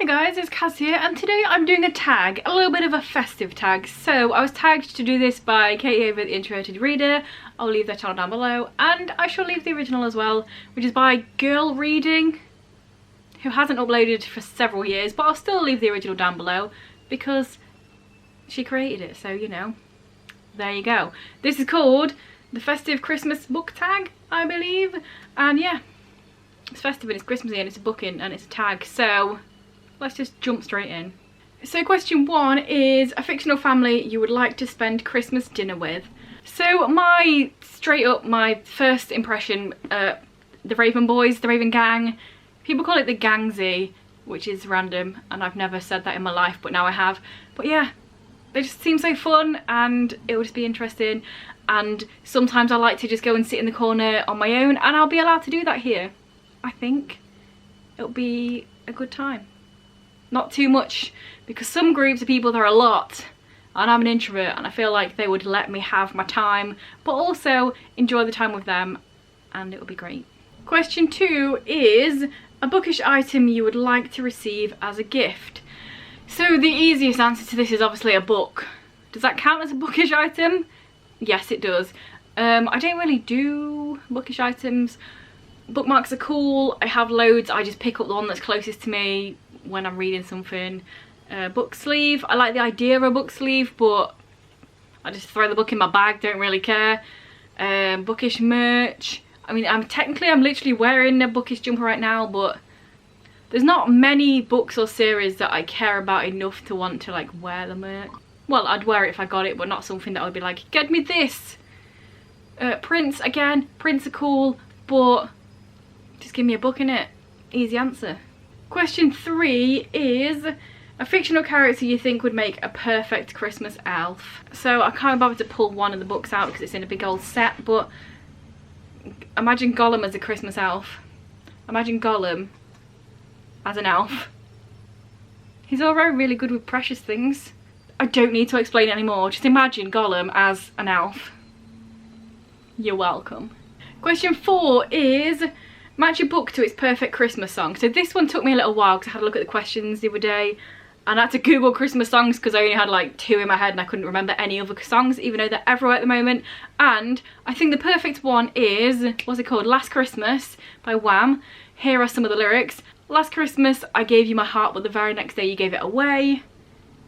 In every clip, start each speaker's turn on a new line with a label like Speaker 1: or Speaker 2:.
Speaker 1: Hey guys, it's Kaz here, and today I'm doing a tag, a little bit of a festive tag. So I was tagged to do this by Katie over at The Introverted Reader. I'll leave their channel down below, and I shall leave the original as well, which is by Girl Reading, who hasn't uploaded for several years, but I'll still leave the original down below because she created it, so you know, there you go. This is called the Festive Christmas Book Tag, I believe, and yeah, it's festive and it's Christmassy and it's a booking and it's a tag, so let's just jump straight in. So question 1 is a fictional family you would like to spend Christmas dinner with. So my first impression, the Raven Boys, the Raven Gang, people call it the Gangsy, which is random and I've never said that in my life, but now I have. But yeah, they just seem so fun and it would just be interesting, and sometimes I like to just go and sit in the corner on my own, and I'll be allowed to do that here. I think it'll be a good time. Not too much, because some groups of people, there are a lot, and I'm an introvert and I feel like they would let me have my time, but also enjoy the time with them, and it will be great. Question 2 is a bookish item you would like to receive as a gift. So the easiest answer to this is obviously a book. Does that count as a bookish item? Yes, it does. I don't really do bookish items. Bookmarks are cool, I have loads, I just pick up the one that's closest to me when I'm reading something. Book sleeve, I like the idea of a book sleeve, but I just throw the book in my bag, don't really care. Bookish merch, I mean I'm literally wearing a bookish jumper right now, but there's not many books or series that I care about enough to want to like wear the merch. Well, I'd wear it if I got it, but not something that I would be like, get me this. Prints, again, prints are cool, but just give me a book in it. Easy answer. Question 3 is a fictional character you think would make a perfect Christmas elf. So I can't bother to pull one of the books out because it's in a big old set, but imagine Gollum as a Christmas elf. Imagine Gollum as an elf. He's already really good with precious things. I don't need to explain it anymore. Just imagine Gollum as an elf. You're welcome. Question 4 is match your book to its perfect Christmas song. So this one took me a little while because I had a look at the questions the other day and I had to Google Christmas songs because I only had like 2 in my head and I couldn't remember any other songs, even though they're everywhere at the moment. And I think the perfect one is, what's it called? Last Christmas by Wham. Here are some of the lyrics. Last Christmas I gave you my heart, but the very next day you gave it away.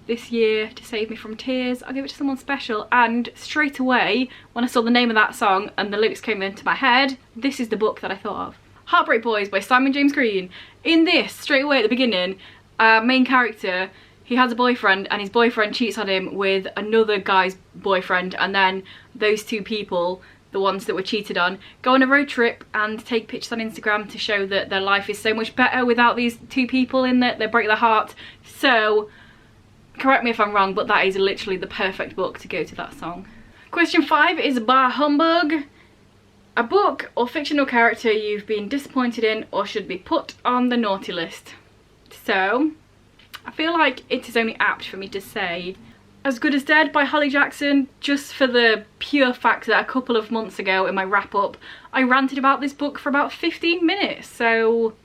Speaker 1: This year, to save me from tears, I'll give it to someone special. And straight away, when I saw the name of that song and the lyrics came into my head, this is the book that I thought of. Heartbreak Boys by Simon James Green. In this, straight away at the beginning, main character, he has a boyfriend and his boyfriend cheats on him with another guy's boyfriend, and then those two people, the ones that were cheated on, go on a road trip and take pictures on Instagram to show that their life is so much better without these two people in it. They break their heart. So, correct me if I'm wrong, but that is literally the perfect book to go to that song. Question 5 is by Humbug. A book or fictional character you've been disappointed in or should be put on the naughty list. So, I feel like it is only apt for me to say As Good as Dead by Holly Jackson, just for the pure fact that a couple of months ago in my wrap up, I ranted about this book for about 15 minutes, so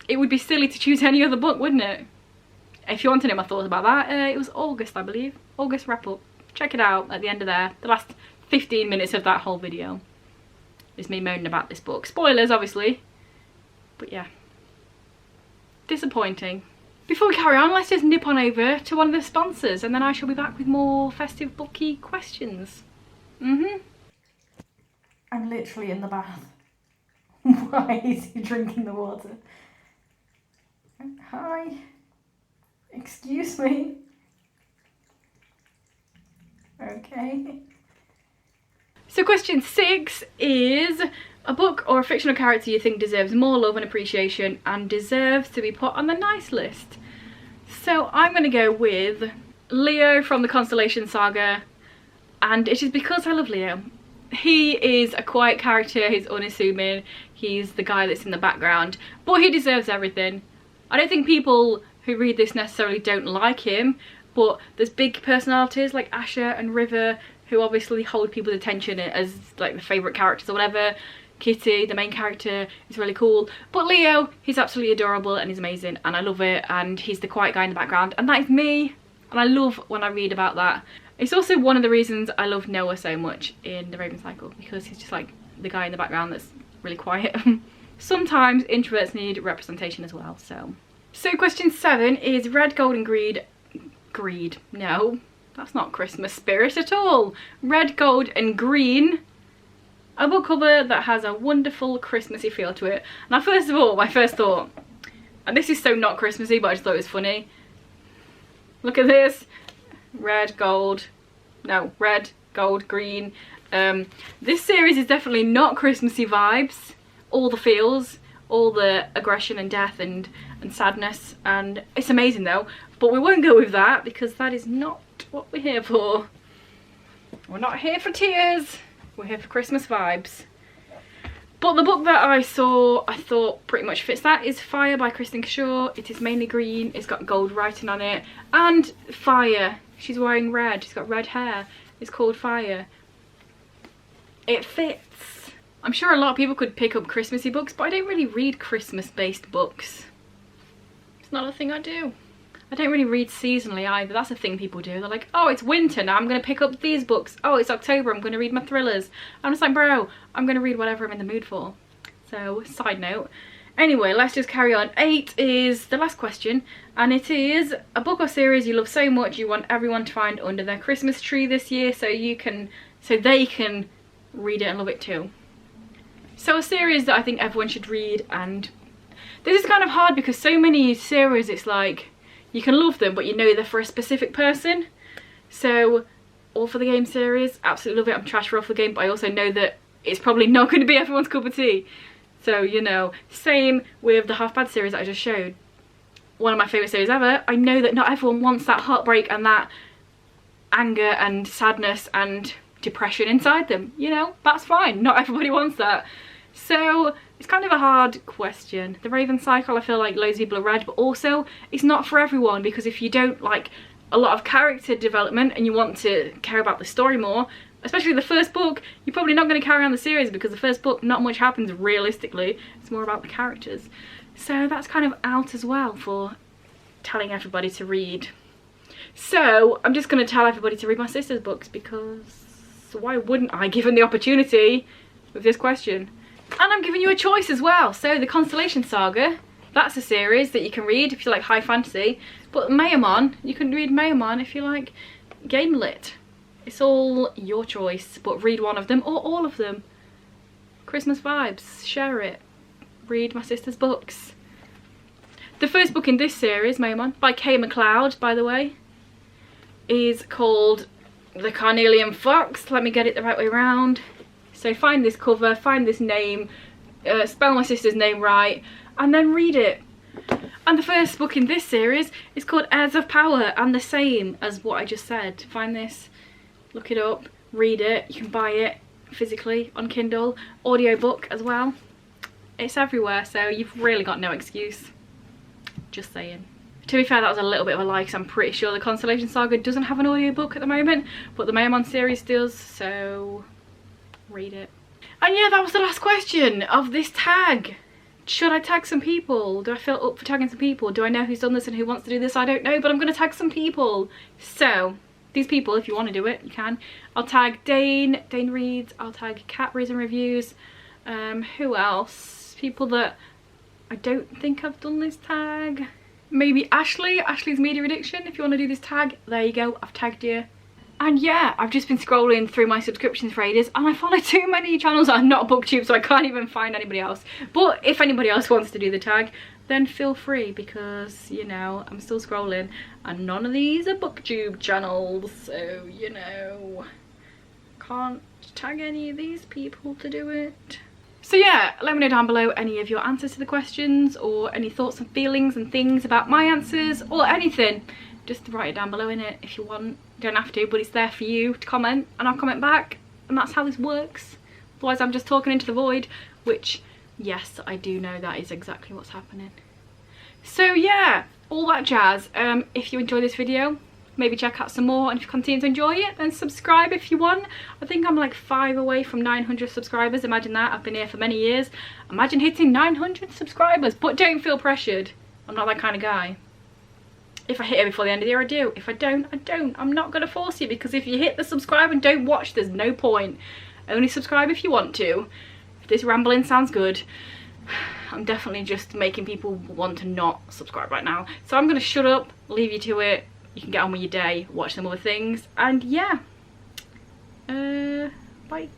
Speaker 1: it would be silly to choose any other book, wouldn't it? If you want to know my thoughts about that, it was August, I believe. August wrap up. Check it out at the end of there. The last 15 minutes of that whole video is me moaning about this book. Spoilers, obviously. But yeah. Disappointing. Before we carry on, let's just nip on over to one of the sponsors and then I shall be back with more festive booky questions. I'm literally in the bath. Why is he drinking the water? Hi. Excuse me. Okay. So question 6 is a book or a fictional character you think deserves more love and appreciation and deserves to be put on the nice list. So I'm going to go with Leo from the Constellation Saga, and it is because I love Leo. He is a quiet character, he's unassuming, he's the guy that's in the background, but he deserves everything. I don't think people who read this necessarily don't like him, but there's big personalities like Asher and River who obviously hold people's attention as like the favourite characters or whatever. Kitty, the main character, is really cool. But Leo, he's absolutely adorable and he's amazing and I love it, and he's the quiet guy in the background, and that is me, and I love when I read about that. It's also one of the reasons I love Noah so much in The Raven Cycle, because he's just like the guy in the background that's really quiet. Sometimes introverts need representation as well. So question 7 is red, gold and greed. No, that's not Christmas spirit at all. Red, gold and green. A book cover that has a wonderful Christmassy feel to it. Now first of all, my first thought, and this is so not Christmassy, but I just thought it was funny. Look at this. Red, gold, green. This series is definitely not Christmassy vibes. All the feels, all the aggression and death and sadness, and it's amazing though. But we won't go with that because that is not what we're here for. We're not here for tears. We're here for Christmas vibes. But the book that I saw, I thought pretty much fits that, is Fire by Kristen Shaw. It is mainly green, it's got gold writing on it, and fire. She's wearing red, she's got red hair. It's called Fire. It fits. I'm sure a lot of people could pick up Christmassy books, but I don't really read Christmas-based books. It's not a thing I do. I don't really read seasonally either. That's a thing people do. They're like, oh, it's winter now, I'm going to pick up these books. Oh, it's October, I'm going to read my thrillers. I'm just like, bro, I'm going to read whatever I'm in the mood for. So, side note. Anyway, let's just carry on. 8 is the last question, and it is a book or series you love so much you want everyone to find under their Christmas tree this year so they can read it and love it too. So a series that I think everyone should read, and this is kind of hard because so many series it's like you can love them but you know they're for a specific person. So All for the Game series, absolutely love it. I'm trash for All for the Game, but I also know that it's probably not going to be everyone's cup of tea. So, you know, same with the Half Bad series that I just showed. One of my favourite series ever. I know that not everyone wants that heartbreak and that anger and sadness and depression inside them. You know, that's fine. Not everybody wants that. So, it's kind of a hard question. The Raven Cycle, I feel like loads of people have read, but also it's not for everyone, because if you don't like a lot of character development and you want to care about the story more, especially the first book, you're probably not going to carry on the series because the first book, not much happens realistically. It's more about the characters. So that's kind of out as well for telling everybody to read. So I'm just going to tell everybody to read my sister's books, because why wouldn't I, given the opportunity with this question? And I'm giving you a choice as well. So the Constellation Saga, that's a series that you can read if you like high fantasy. But Mayamon, you can read Mayamon if you like game lit. It's all your choice, but read one of them or all of them. Christmas vibes, share it. Read my sister's books. The first book in this series, Mayamon, by Kay MacLeod, by the way, is called The Carnelian Fox. Let me get it the right way around. So find this cover, find this name, spell my sister's name right, and then read it. And the first book in this series is called Heirs of Power, and the same as what I just said. Find this, look it up, read it. You can buy it physically on Kindle, audiobook as well. It's everywhere, so you've really got no excuse. Just saying. To be fair, that was a little bit of a lie, because I'm pretty sure the Constellation Saga doesn't have an audiobook at the moment, but the Mayamon series does, so read it. And yeah, that was the last question of this tag. Should I tag some people? Do I feel up for tagging some people? Do I know who's done this and who wants to do this? I don't know, but I'm going to tag some people. So, these people, if you want to do it, you can. I'll tag Dane Reads. I'll tag Cat Reads and Reviews. Who else? People that I don't think I've done this tag. Maybe Ashley's Media Addiction. If you want to do this tag, there you go. I've tagged you. And yeah, I've just been scrolling through my subscriptions for ages, and I follow too many channels that are not BookTube, so I can't even find anybody else. But if anybody else wants to do the tag, then feel free, because, you know, I'm still scrolling, and none of these are BookTube channels, so, you know, can't tag any of these people to do it. So yeah, let me know down below any of your answers to the questions, or any thoughts and feelings and things about my answers, or anything. Just write it down below in it if you want. You don't have to, but it's there for you to comment, and I'll comment back, and that's how this works. Otherwise I'm just talking into the void, which, yes, I do know that is exactly what's happening. So yeah, all that jazz. If you enjoyed this video, maybe check out some more, and if you continue to enjoy it, then subscribe if you want. I think I'm like 5 away from 900 subscribers. Imagine that. I've been here for many years. Imagine hitting 900 subscribers, but don't feel pressured. I'm not that kind of guy. If I hit it before the end of the year, I do. If I don't, I don't. I'm not going to force you, because if you hit the subscribe and don't watch, there's no point. Only subscribe if you want to. If this rambling sounds good, I'm definitely just making people want to not subscribe right now. So I'm going to shut up, leave you to it. You can get on with your day, watch some other things, and yeah. Bye.